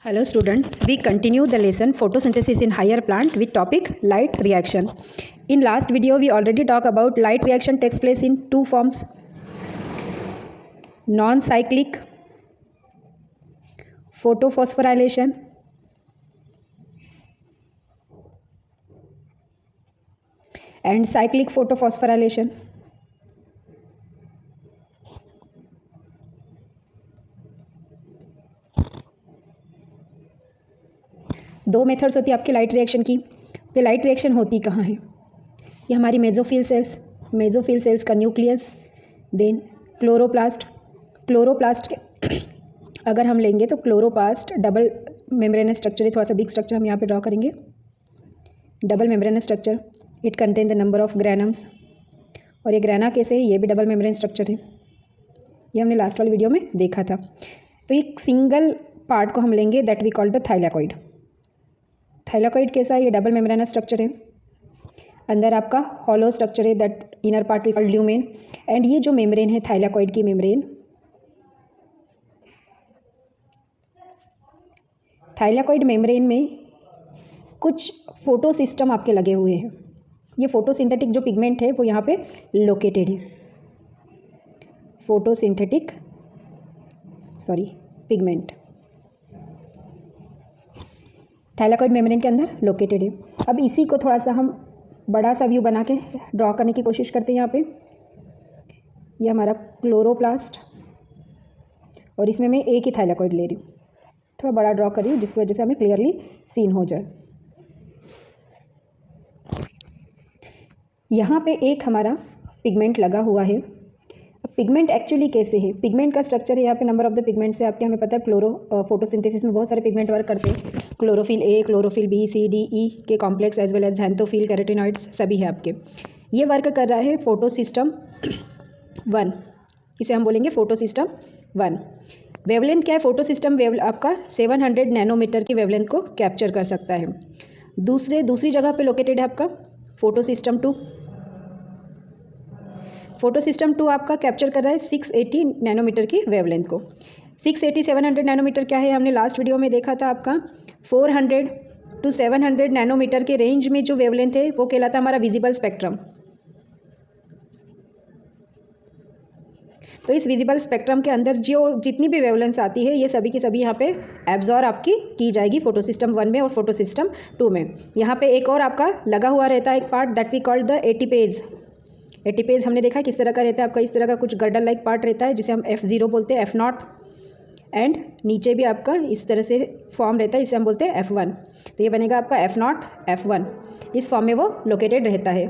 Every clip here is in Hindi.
Hello students, we continue the lesson photosynthesis in higher plant with topic light reaction. In last video we already talked about light reaction takes place in two forms, non-cyclic photophosphorylation and cyclic photophosphorylation. दो मेथड्स होती है आपकी लाइट रिएक्शन की। ये लाइट रिएक्शन होती कहाँ है? ये हमारी मेसोफिल सेल्स का न्यूक्लियस, देन क्लोरोप्लास्ट अगर हम लेंगे तो क्लोरोप्लास्ट डबल मेम्ब्रेनस स्ट्रक्चर है। थोड़ा सा बिग स्ट्रक्चर हम यहाँ पे ड्रॉ करेंगे, double membranous structure. It contain the number of granums, और ये ग्रैना कैसे है? ये भी डबल मेम्ब्रेन स्ट्रक्चर है, ये हमने लास्ट वाली वीडियो में देखा था। तो एक सिंगल पार्ट को हम लेंगे, that we called the thylakoid. Thylakoid कैसा है? ये डबल मेम्ब्रेनस स्ट्रक्चर है, अंदर आपका हॉलो स्ट्रक्चर है, that inner part we called lumen. And ये जो मेम्ब्रेन है थाइलैकॉइड की मेम्ब्रेन, थाइलैकॉइड मेम्ब्रेन में कुछ फोटो सिस्टम आपके लगे हुए हैं। ये फोटोसिंथेटिक जो पिगमेंट है वो यहाँ पे लोकेटेड है, पिगमेंट थाइलैकॉइड मेम्ब्रेन के अंदर लोकेटेड है। अब इसी को थोड़ा सा हम बड़ा सा व्यू बना के ड्रॉ करने की कोशिश करते हैं। यहाँ पे ये हमारा क्लोरोप्लास्ट, और इसमें मैं एक ही थाइलैकॉइड ले रही हूँ, थोड़ा बड़ा ड्रॉ कर रही हूँ जिसकी वजह से हमें क्लियरली सीन हो जाए। यहाँ पे एक हमारा पिगमेंट लगा हुआ है। अब पिगमेंट एक्चुअली कैसे है? पिगमेंट का स्ट्रक्चर है यहाँ पे, नंबर ऑफ द पिगमेंट्स है आपके, हमें पता है फोटोसिंथेसिस में बहुत सारे पिगमेंट वर्क करते हैं। Chlorophyll A, chlorophyll B, C, D, E के complex as well as xanthophyll, carotenoids सभी है आपके। ये वर्क कर रहा है फोटोसिस्टम 1, इसे हम बोलेंगे फोटोसिस्टम 1। वेवलेंथ क्या है? फोटोसिस्टम आपका 700 नैनोमीटर की वेवलेंथ को कैप्चर कर सकता है। दूसरी जगह पे लोकेटेड है आपका फोटोसिस्टम 2। फोटोसिस्टम 2 आपका कैप्चर कर रहा है 680 नैनोमीटर की वेवलेंथ को। 680 700 नैनोमीटर क्या है? हमने लास्ट वीडियो में देखा था आपका 400 to 700 नैनोमीटर के रेंज में जो वेवलेंथ है वो कहलाता है हमारा विजिबल स्पेक्ट्रम। तो इस विजिबल स्पेक्ट्रम के अंदर जो जितनी भी वेवलेंथ आती है ये सभी की सभी यहाँ पे एब्जॉर्ब आपकी की जाएगी फोटोसिस्टम 1 में और फोटोसिस्टम 2 में। यहाँ पे एक और आपका लगा हुआ रहता है एक part, that we called the ATPase. ATPase हमने देखा है किस तरह का रहता है आपका, इस तरह का कुछ गर्डल लाइक पार्ट रहता है जिसे हम F0 बोलते हैं, F0, एंड नीचे भी आपका इस तरह से फॉर्म रहता है, इसे हम बोलते हैं F1। तो ये बनेगा आपका F0 F1, इस फॉर्म में वो लोकेटेड रहता है।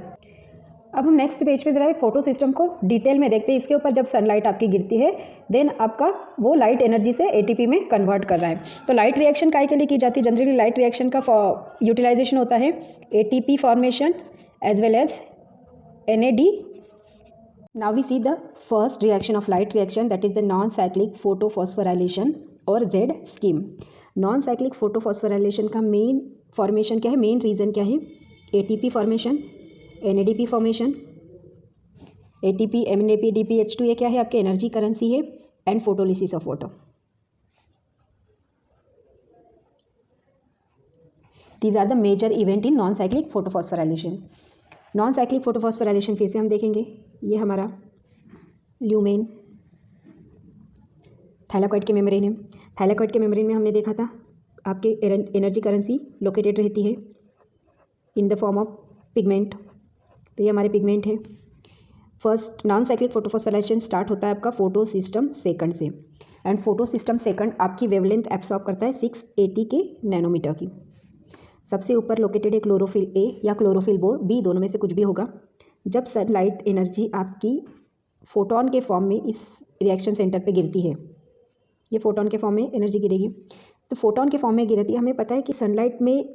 अब हम नेक्स्ट पेज पे जरा फोटो सिस्टम को डिटेल में देखते हैं। इसके ऊपर जब सनलाइट आपकी गिरती है देन आपका वो लाइट एनर्जी से एटीपी में कन्वर्ट कर रहा है। तो लाइट रिएक्शन काय के लिए की जाती है? जनरली लाइट रिएक्शन का यूटिलाइजेशन होता है ATP formation as well as NAD. Now we see the first reaction of light reaction, that is the non-cyclic photophosphorylation और Z scheme. Non-cyclic photophosphorylation का मेन फॉर्मेशन क्या है, मेन रीज़न क्या है? ATP formation, NADP formation, ATP, MNAP, DPH2 ये क्या है आपके एनर्जी करेंसी है, and photolysis of water. These are the major event in non-cyclic photophosphorylation. Non cyclic photophosphorylation फिर से हम देखेंगे। ये हमारा ल्यूमेन थाइलैकॉइड के मेम्ब्रेन है। थाइलैकॉइड के मेम्ब्रेन में हमने देखा था आपके एनर्जी करेंसी लोकेटेड रहती है in the form of pigment. तो ये हमारे पिगमेंट है। First non cyclic photophosphorylation start होता है आपका फोटो सिस्टम सेकंड से, एंड फोटो सिस्टम सेकंड आपकी वेवलेंथ एब्सॉर्ब करता है 680 के नैनोमीटर की। सबसे ऊपर लोकेटेड है क्लोरोफिल ए या क्लोरोफिल बी, दोनों में से कुछ भी होगा। जब सनलाइट एनर्जी आपकी फोटोन के फॉर्म में इस रिएक्शन सेंटर पे गिरती है, ये फोटोन के फॉर्म में एनर्जी गिरेगी। तो फोटोन के फॉर्म में गिरती है, हमें पता है कि सनलाइट में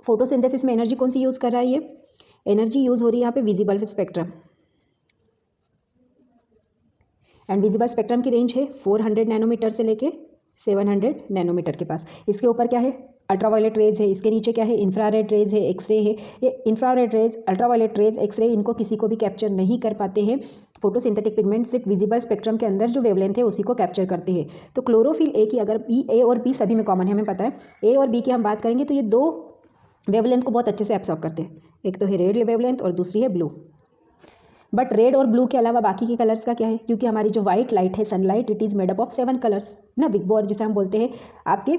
फोटोसिंथेसिस में एनर्जी कौन सी यूज़ कर रहा है? ये एनर्जी यूज़ हो रही है यहाँ पे visible spectrum, and visible spectrum की रेंज है 400 नैनोमीटर से लेके 700 नैनोमीटर के पास। इसके ऊपर क्या है? अल्ट्रावायलेट रेज है, इसके नीचे क्या है? इंफ्रारेड रेज है, एक्सरे है। ये infrared rays, ultraviolet rays, X ray इनको किसी को भी कैप्चर नहीं कर पाते हैं फोटोसिंथेटिक पिगमेंट सिर्फ विजिबल स्पेक्ट्रम के अंदर जो वेवलेंथ है उसी को कैप्चर करते हैं। तो क्लोरोफिल ए की अगर ए और बी सभी में कॉमन है, हमें पता है ए और बी की हम बात करेंगे तो ये दो वेवलेंथ को बहुत अच्छे से एब्सॉर्ब करते हैं। एक तो है रेड वेवलेंथ और दूसरी है ब्लू। बट रेड और ब्लू के अलावा बाकी के कलर्स का क्या है, क्योंकि हमारी जो वाइट लाइट है sunlight it is made up of 7 colours ना, बिग बोर जिसे हम बोलते हैं आपके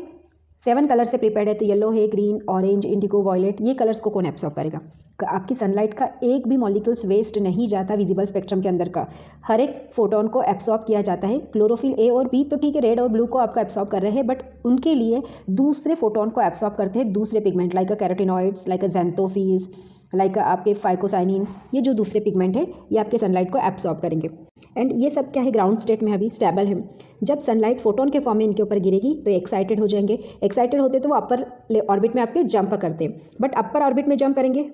7 कलर से प्रिपेयर्ड है। तो येलो है, ग्रीन, ऑरेंज, इंडिगो, वॉयलेट, ये कलर्स को कौन एब्सॉर्ब करेगा? आपकी सनलाइट का एक भी मॉलिक्यूल्स वेस्ट नहीं जाता विजिबल स्पेक्ट्रम के अंदर का, हर एक फोटोन को एब्सॉर्ब किया जाता है। क्लोरोफिल ए और बी तो ठीक है रेड और ब्लू को आपका एब्सॉर्ब कर रहे हैं, बट उनके लिए दूसरे फोटोन को एब्सॉर्ब करते हैं दूसरे pigment like carotenoids, like xanthophylls, like आपके फाइकोसाइनिन, ये जो दूसरे पिगमेंट है ये आपके सनलाइट को एब्सॉर्ब करेंगे। एंड ये सब क्या है, ग्राउंड स्टेट में अभी स्टेबल है। जब सनलाइट फोटोन के फॉर्म में इनके ऊपर गिरेगी तो एक्साइटेड हो जाएंगे। एक्साइटेड होते तो वो अपर ऑर्बिट में आपके जंप करते हैं, बट अपर ऑर्बिट में जंप करेंगे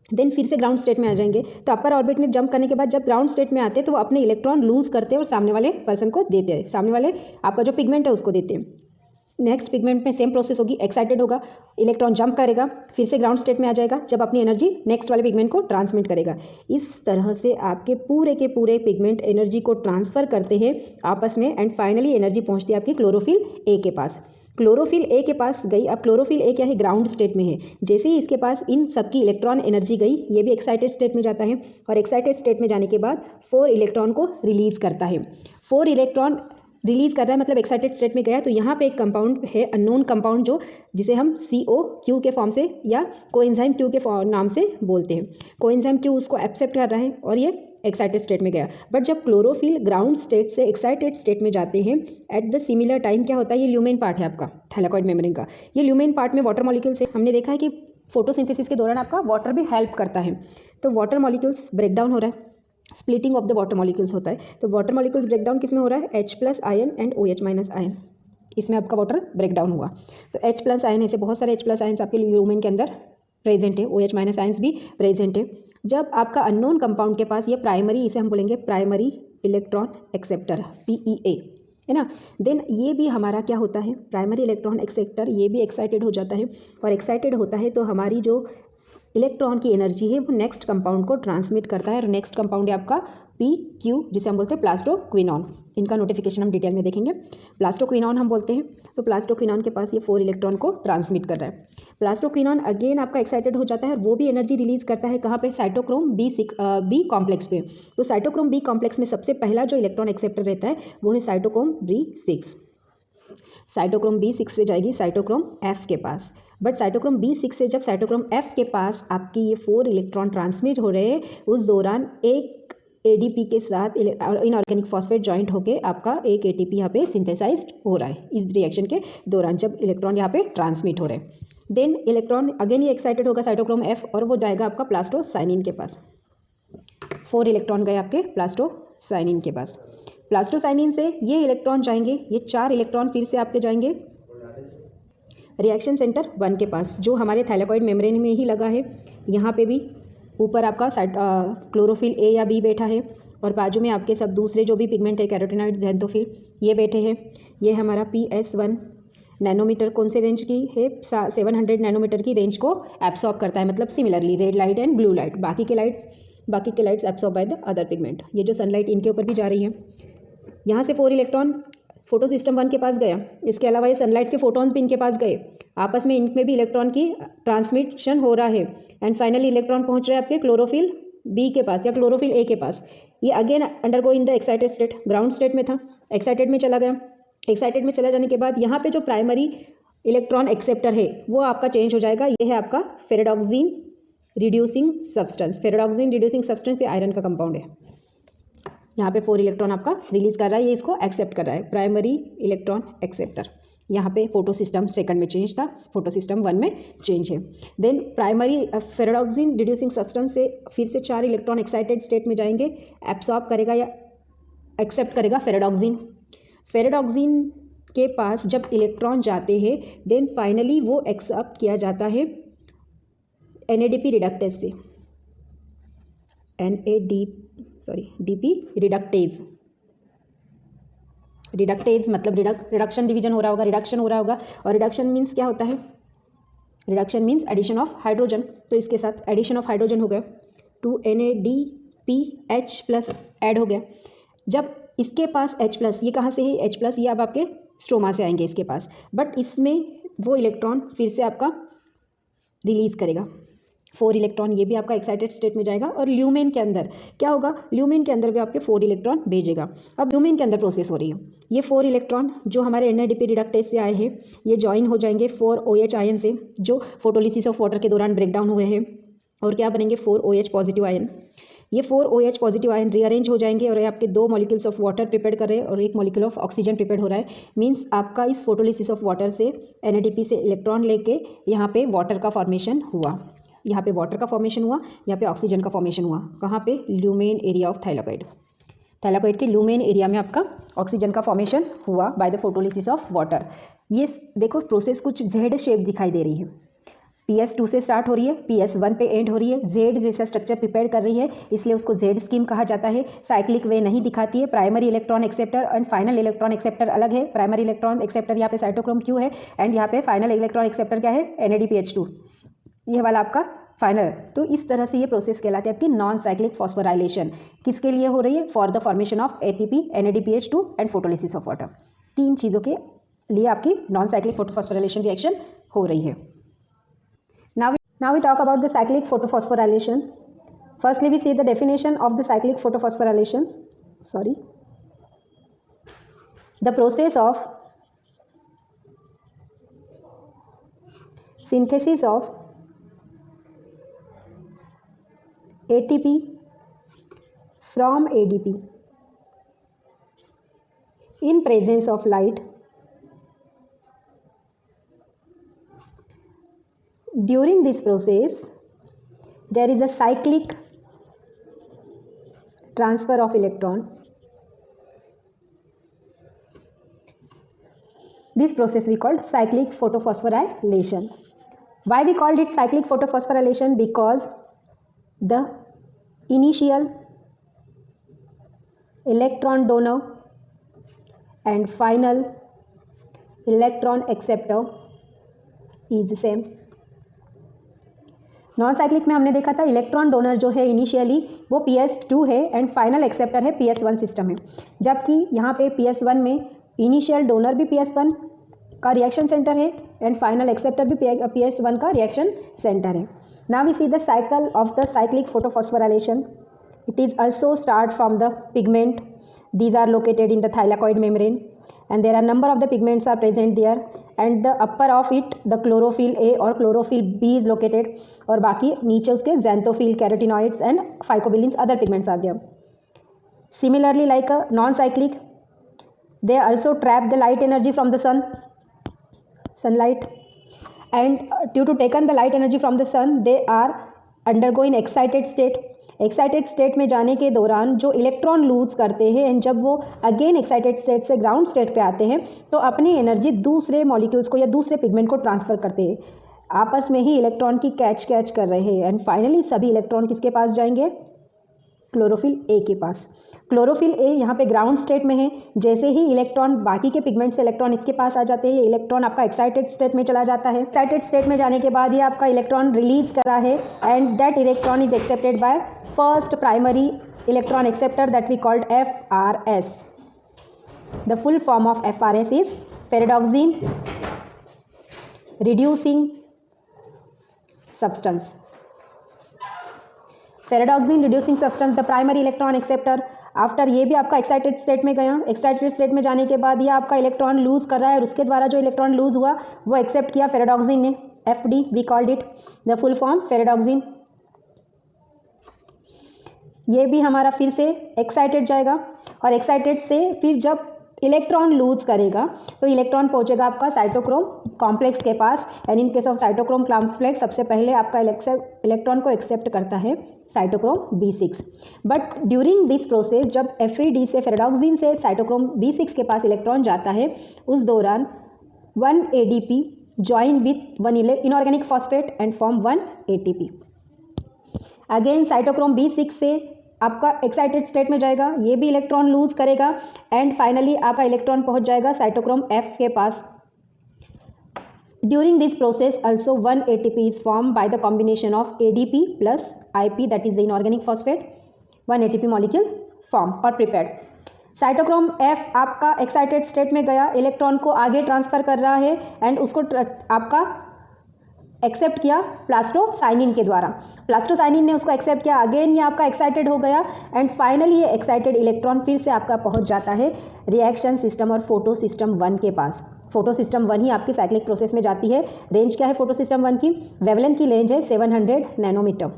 देन फिर से ग्राउंड स्टेट में आ जाएंगे। तो अपर ऑर्बिट में जंप करने के बाद जब ग्राउंड स्टेट में आते हैं तो वो अपने इलेक्ट्रॉन लूज करते हैं और सामने वाले पर्सन को देते हैं, सामने वाले आपका जो पिगमेंट है उसको देते हैं। नेक्स्ट पिगमेंट में सेम प्रोसेस होगी, एक्साइटेड होगा, इलेक्ट्रॉन जंप करेगा, फिर से ग्राउंड स्टेट में आ जाएगा, जब अपनी एनर्जी नेक्स्ट वाले पिगमेंट को ट्रांसमिट करेगा। इस तरह से आपके पूरे के पूरे पिगमेंट एनर्जी को ट्रांसफ़र करते हैं आपस में एंड फाइनली एनर्जी पहुंचती है आपकी क्लोरोफिल ए के पास। क्लोरोफिल ए के पास गई, अब क्लोरोफिल ए क्या है, ग्राउंड स्टेट में है। जैसे ही इसके पास इन सबकी इलेक्ट्रॉन एनर्जी गई, ये भी एक्साइटेड स्टेट में जाता है और एक्साइटेड स्टेट में जाने के बाद 4 इलेक्ट्रॉन को रिलीज़ करता है। 4 इलेक्ट्रॉन रिलीज़ कर रहा है मतलब एक्साइटेड स्टेट में गया। तो यहाँ पे एक कंपाउंड है अननोन कंपाउंड जो जिसे हम COQ के फॉर्म से या कोएंजाइम Q के नाम से बोलते हैं। कोएंजाइम Q उसको एक्सेप्ट कर रहा है और ये एक्साइटेड स्टेट में गया। बट जब क्लोरोफिल ग्राउंड स्टेट से एक्साइटेड स्टेट में जाते हैं एट द सिमिलर टाइम क्या होता है, ये ल्यूमेन पार्ट है आपका थैलेकॉइड मेम्ब्रेन का। ये ल्यूमेन पार्ट में वाटर मॉलिक्यूल्स है। हमने देखा है कि फोटोसिंथेसिस के दौरान आपका वाटर भी हेल्प करता है। तो वाटर मॉलिक्यूल्स ब्रेक डाउन हो रहा है, splitting of the water molecules होता है। तो वाटर मॉलिक्यूल्स ब्रेकडाउन किस में हो रहा है, H+ ion and OH- ion, इसमें आपका वाटर ब्रेकडाउन हुआ। तो H+ आयन ऐसे बहुत सारे H+ आयन्स आपके ल्यूमेन के अंदर प्रेजेंट है, OH- आयन्स भी प्रेजेंट है। जब आपका अननोन कंपाउंड के पास ये प्राइमरी, इसे हम बोलेंगे प्राइमरी इलेक्ट्रॉन एक्सेप्टर PEA है ना, देन ये भी हमारा क्या होता है, प्राइमरी इलेक्ट्रॉन एक्सेप्टर ये भी एक्साइटेड हो जाता है और एक्साइटेड होता है तो हमारी जो इलेक्ट्रॉन की एनर्जी है वो नेक्स्ट कंपाउंड को ट्रांसमिट करता है और नेक्स्ट कंपाउंड है आपका PQ जिसे हम बोलते हैं प्लास्टोक्विनॉन। इनका नोटिफिकेशन हम डिटेल में देखेंगे। प्लास्टोक्विनॉन हम बोलते हैं, तो प्लास्टोक्विनॉन के पास ये 4 इलेक्ट्रॉन को ट्रांसमिट कर रहा है। प्लास्टोक्विनॉन अगेन आपका एक्साइटेड हो जाता है और वो भी एनर्जी रिलीज करता है कहाँ पे, साइटोक्रोम B कॉम्प्लेक्स पे। तो साइटोक्रोम B कॉम्प्लेक्स में सबसे पहला जो इलेक्ट्रॉन एक्सेप्टर रहता है वो है साइटोक्रोम B6। साइटोक्रोम B6 से जाएगी साइटोक्रोम F के पास। बट साइटोक्रोम B6 से जब साइटोक्रोम F के पास आपकी ये 4 इलेक्ट्रॉन ट्रांसमिट हो रहे हैं, उस दौरान एक ADP के साथ इनऑर्गेनिक फॉस्फेट जॉइंट होके आपका एक ATP यहाँ पे सिंथेसाइज्ड हो रहा है इस रिएक्शन के दौरान, जब इलेक्ट्रॉन यहाँ पे ट्रांसमिट हो रहे हैं। देन इलेक्ट्रॉन अगेन ये एक्साइटेड होगा साइटोक्रोम F और वो जाएगा आपका प्लास्टोसाइनिन के पास। 4 इलेक्ट्रॉन गए आपके प्लास्टोसाइनिन के पास। प्लास्टोसाइनिन से ये इलेक्ट्रॉन जाएंगे, ये 4 इलेक्ट्रॉन फिर से आपके जाएंगे रिएक्शन सेंटर 1 के पास जो हमारे थैलेकॉइड मेम्ब्रेन में ही लगा है। यहाँ पे भी ऊपर आपका क्लोरोफिल A या B बैठा है और बाजू में आपके सब दूसरे जो भी पिगमेंट है कैरोटिनॉइड, ज़ैंथोफिल, ये बैठे हैं। ये हमारा PS1 नैनोमीटर कौन से रेंज की है, 700 नैनोमीटर की रेंज को एब्सॉर्ब करता है, मतलब similarly red light and blue light. बाकी के lights absorb by the other pigment. ये जो सनलाइट इनके ऊपर भी जा रही है, यहाँ से 4 इलेक्ट्रॉन फोटो सिस्टम 1 के पास गया। इसके अलावा ये सनलाइट के फोटॉन्स भी इनके पास गए, आपस में इनमें भी इलेक्ट्रॉन की ट्रांसमिशन हो रहा है एंड फाइनली इलेक्ट्रॉन पहुंच रहे हैं आपके क्लोरोफिल B के पास या क्लोरोफिल A के पास। ये again undergo in the excited state, ground state में था, एक्साइटेड में चला गया। एक्साइटेड में चला जाने के बाद यहाँ पे जो प्राइमरी इलेक्ट्रॉन एक्सेप्टर है वो आपका चेंज हो जाएगा। ये है आपका ferredoxin reducing substance. Ferredoxin reducing substance ये आयरन का कंपाउंड है। यहाँ पे 4 इलेक्ट्रॉन आपका रिलीज कर रहा है, ये इसको एक्सेप्ट कर रहा है, प्राइमरी इलेक्ट्रॉन एक्सेप्टर। यहाँ पे फोटो सिस्टम 2 में चेंज था, फोटो सिस्टम 1 में चेंज है। Then primary ferredoxin reducing substance से फिर से 4 इलेक्ट्रॉन एक्साइटेड स्टेट में जाएंगे, एब्सॉर्ब करेगा या एक्सेप्ट करेगा फेरेडॉक्सिन। फेरेडॉक्सिन के पास जब इलेक्ट्रॉन जाते हैं देन फाइनली वो एक्सेप्ट किया जाता है NADP रिडक्टेज से, DP रिडक्टेज। रिडक्टेज मतलब रिडक्शन डिवीजन हो रहा होगा, रिडक्शन हो रहा होगा। और रिडक्शन मीन्स क्या होता है, reduction means addition of hydrogen. तो इसके साथ एडिशन ऑफ हाइड्रोजन हो गया 2 NAD PH+ ऐड हो गया। जब इसके पास H+, ये कहाँ से है H+, ये अब आपके स्ट्रोमा से आएंगे इसके पास, बट इसमें वो इलेक्ट्रॉन फिर से आपका रिलीज़ करेगा 4 इलेक्ट्रॉन, ये भी आपका एक्साइटेड स्टेट में जाएगा। और ल्यूमेन के अंदर क्या होगा, ल्यूमेन के अंदर भी आपके 4 इलेक्ट्रॉन भेजेगा। अब ल्यूमेन के अंदर प्रोसेस हो रही है, ये 4 इलेक्ट्रॉन जो हमारे NADP रिडक्टेज से आए हैं ये ज्वाइन हो जाएंगे 4 OH आयन से, जो फोटोलिसिस ऑफ वाटर के दौरान ब्रेक डाउन हुए हैं, और क्या बनेंगे 4 OH पॉजिटिव आयन। ये 4 OH पॉजिटिव आयन रीअरेंज हो जाएंगे और ये आपके 2 मॉलिक्यूल्स ऑफ वाटर प्रिपेयर कर रहे हैं और 1 मॉलिक्यूल ऑफ ऑक्सीजन प्रिपेयर हो रहा है। मीन्स आपका इस फोटोलिसिस ऑफ वाटर से NADP से इलेक्ट्रॉन लेके यहाँ पे वाटर का फॉर्मेशन हुआ, यहाँ पे वाटर का फॉर्मेशन हुआ, यहाँ पे ऑक्सीजन का फॉर्मेशन हुआ। कहाँ पे, lumen area of thylakoid, thylakoid के ल्यूमेन एरिया में आपका ऑक्सीजन का फॉर्मेशन हुआ by the photolysis of water. ये देखो प्रोसेस कुछ Z शेप दिखाई दे रही है, PS2 से स्टार्ट हो रही है, PS1 पे एंड हो रही है, Z जैसा स्ट्रक्चर प्रिपेयर कर रही है, इसलिए उसको Z स्कीम कहा जाता है। साइक्लिक वे नहीं दिखाती है। Primary electron acceptor and final electron acceptor अलग है। प्राइमरी इलेक्ट्रॉन एक्सेप्टर यहाँ पे साइटोक्रोम Q है एंड यहाँ पे फाइनल इलेक्ट्रॉन एक्सेप्टर क्या है, NADPH2, ये वाला आपका फाइनल। तो इस तरह से ये प्रोसेस कहलाती है आपकी नॉन साइक्लिक फॉस्फोराइलेशन। किसके लिए हो रही है, for the formation of ATP, NADPH2 and photolysis of water. 3 चीज़ों के लिए आपकी नॉन साइक्लिक फोटोफॉस्फोराइलेशन रिएक्शन हो रही है। Now we talk about the cyclic photophosphorylation. Firstly, we see the definition of the cyclic photophosphorylation. The process of synthesis of ATP from ADP in presence of light during this process there is a cyclic transfer of electron. This process we called cyclic photophosphorylation. Why we called it cyclic photophosphorylation? Because the initial electron donor and final electron acceptor is same. Non cyclic में हमने देखा था इलेक्ट्रॉन डोनर जो है इनिशियली वो PS2 है एंड फाइनल एक्सेप्टर है PS1 सिस्टम है, जबकि यहाँ पे PS1 में इनिशियल डोनर भी PS1 का रिएक्शन सेंटर है एंड फाइनल एक्सेप्टर भी PS1 का रिएक्शन सेंटर है। Now we see the cycle of the cyclic photophosphorylation. It is also start from the pigment. These are located in the thylakoid membrane and there are number of the pigments are present there and the upper of it the chlorophyll A or chlorophyll B is located और बाकी नीचे उसके xanthophyll, carotenoids and phycobilins other pigments are there. Similarly, like a non-cyclic, they also trap the light energy from the sunlight and due to taken the light energy from the sun they are undergoing excited state. Excited state में जाने के दौरान जो इलेक्ट्रॉन लूज करते हैं एंड जब वो अगेन एक्साइटेड स्टेट से ग्राउंड स्टेट पे आते हैं तो अपनी एनर्जी दूसरे मॉलिक्यूल्स को या दूसरे पिगमेंट को ट्रांसफ़र करते हैं, आपस में ही इलेक्ट्रॉन की कैच कर रहे हैं एंड फाइनली सभी इलेक्ट्रॉन किसके पास जाएंगे, क्लोरोफिल ए के पास। क्लोरोफिल ए यहाँ पे ग्राउंड स्टेट में है, जैसे ही इलेक्ट्रॉन बाकी के पिगमेंट से इलेक्ट्रॉन इसके पास आ जाते हैं, ये इलेक्ट्रॉन आपका एक्साइटेड स्टेट में चला जाता है। एक्साइटेड स्टेट में जाने के बाद ये आपका इलेक्ट्रॉन रिलीज करा है and that electron is accepted by first primary electron acceptor that we called FRS. The full form of FRS is ferredoxin reducing substance. Ferredoxin reducing substance the primary electron acceptor. After ये भी आपका एक्साइटेड स्टेट में गया, एक्साइटेड स्टेट में जाने के बाद ये आपका इलेक्ट्रॉन लूज कर रहा है और उसके द्वारा जो इलेक्ट्रॉन लूज हुआ वो एक्सेप्ट किया फेरेडॉक्सिन ने, FD we called it the full form ferredoxin. ये भी हमारा फिर से एक्साइटेड जाएगा और एक्साइटेड से फिर जब इलेक्ट्रॉन लूज करेगा तो इलेक्ट्रॉन पहुंचेगा आपका साइटोक्रोम कॉम्प्लेक्स के पास and in case of cytochrome complex सबसे पहले आपका इलेक्ट्रॉन को एक्सेप्ट करता है cytochrome B6. But during this process जब FAD से फेरेडॉक्सिन से साइटोक्रोम B6 के पास इलेक्ट्रॉन जाता है उस दौरान 1 ADP join with 1 inorganic phosphate and form 1 ATP. Again cytochrome B6 से आपका एक्साइटेड स्टेट में जाएगा, ये भी इलेक्ट्रॉन लूज करेगा एंड फाइनली आपका इलेक्ट्रॉन पहुंच जाएगा साइटोक्रोम F के पास. During this process also 1 ATP is formed by the combination of ADP plus IP that is the inorganic phosphate 1 ATP molecule form और प्रिपेयर्ड। साइटोक्रोम F आपका एक्साइटेड स्टेट में गया, इलेक्ट्रॉन को आगे ट्रांसफ़र कर रहा है एंड उसको आपका एक्सेप्ट किया प्लास्टोसाइनिन के द्वारा। प्लास्टोसाइनिन ने उसको एक्सेप्ट किया, अगेन ये आपका एक्साइटेड हो गया एंड फाइनली ये एक्साइटेड इलेक्ट्रॉन फिर से आपका पहुंच जाता है रिएक्शन सिस्टम और फोटो सिस्टम 1 के पास। फोटो सिस्टम 1 ही आपकी साइक्लिक प्रोसेस में जाती है। रेंज क्या है फोटो सिस्टम 1 की? वेवलेंथ की रेंज है 700 नैनोमीटर।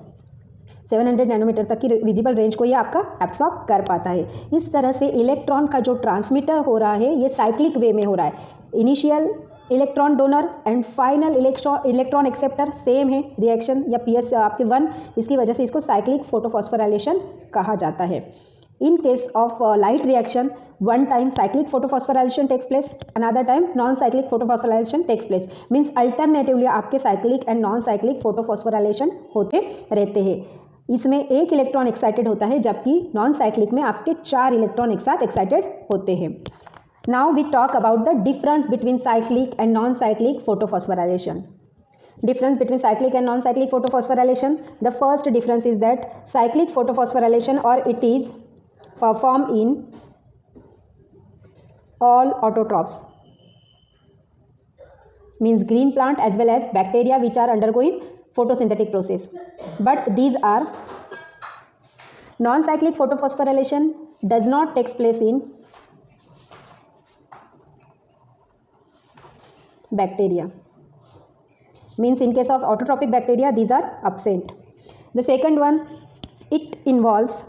700 नैनोमीटर तक की विजिबल रेंज को ये आपका एब्सॉर्ब कर पाता है। इस तरह से इलेक्ट्रॉन का जो ट्रांसमीटर हो रहा है ये साइक्लिक वे में हो रहा है। Initial electron donor and final electron acceptor same है, रिएक्शन या PS आपके 1, इसकी वजह से इसको साइक्लिक फोटोफॉस्फोराइलेशन कहा जाता है। इन case of light reaction, one time cyclic photophosphorilation takes place, another time non-cyclic photophosphorilation takes place, means alternatively आपके cyclic and non-cyclic photophosphorilation होते रहते हैं। इसमें एक इलेक्ट्रॉन एक्साइटेड होता है जबकि नॉन साइक्लिक में आपके 4 इलेक्ट्रॉन एक साथ एक्साइटेड होते हैं। Now we talk about the difference between cyclic and non cyclic photophosphorylation. Difference between cyclic and non-cyclic photophosphorylation. The first difference is that cyclic photophosphorylation, or it is performed in all autotrophs, means green plant as well as bacteria which are undergoing photosynthetic process. But these are non-cyclic photophosphorylation does not takes place in bacteria. Means in case of autotrophic bacteria these are absent. The second one, it involves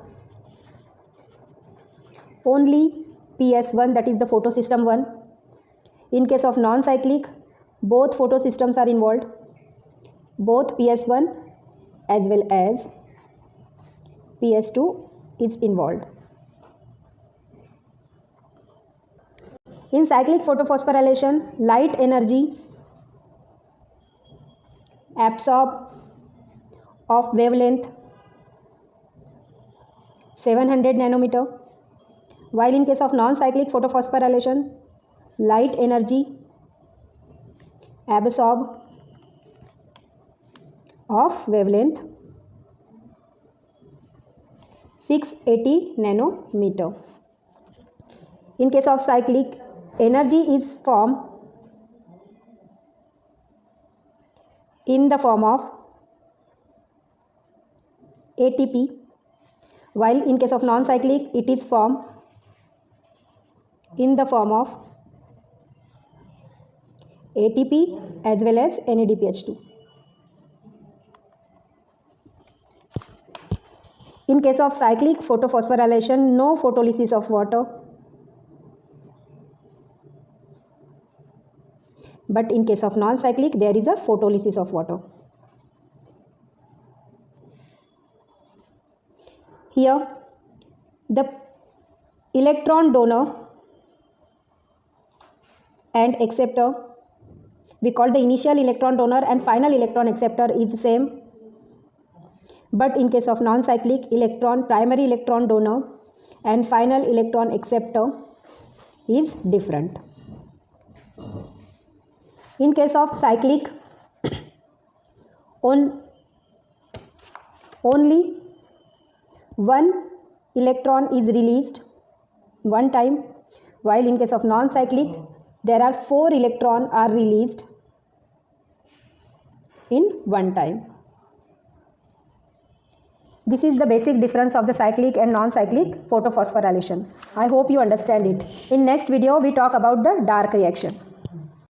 only PS1, that is the photosystem 1. In case of non-cyclic, both photosystems are involved, both PS1 as well as PS2 is involved. In cyclic photophosphorylation, light energy absorb of wavelength 700 nanometer, while in case of non-cyclic photophosphorylation, light energy absorb of wavelength 680 nanometer. In case of cyclic, energy is formed in the form of ATP, while in case of non-cyclic it is formed in the form of ATP as well as NADPH2. In case of cyclic photophosphorylation, no photolysis of water, but in case of non-cyclic there is a photolysis of water. Here the electron donor and acceptor, we call the initial electron donor and final electron acceptor is same, but in case of non-cyclic, primary electron donor and final electron acceptor is different. In case of cyclic, only one electron is released one time, while in case of non-cyclic there are 4 electrons are released in one time. This is the basic difference of the cyclic and non-cyclic photophosphorylation. I hope you understand it. In next video we talk about the dark reaction.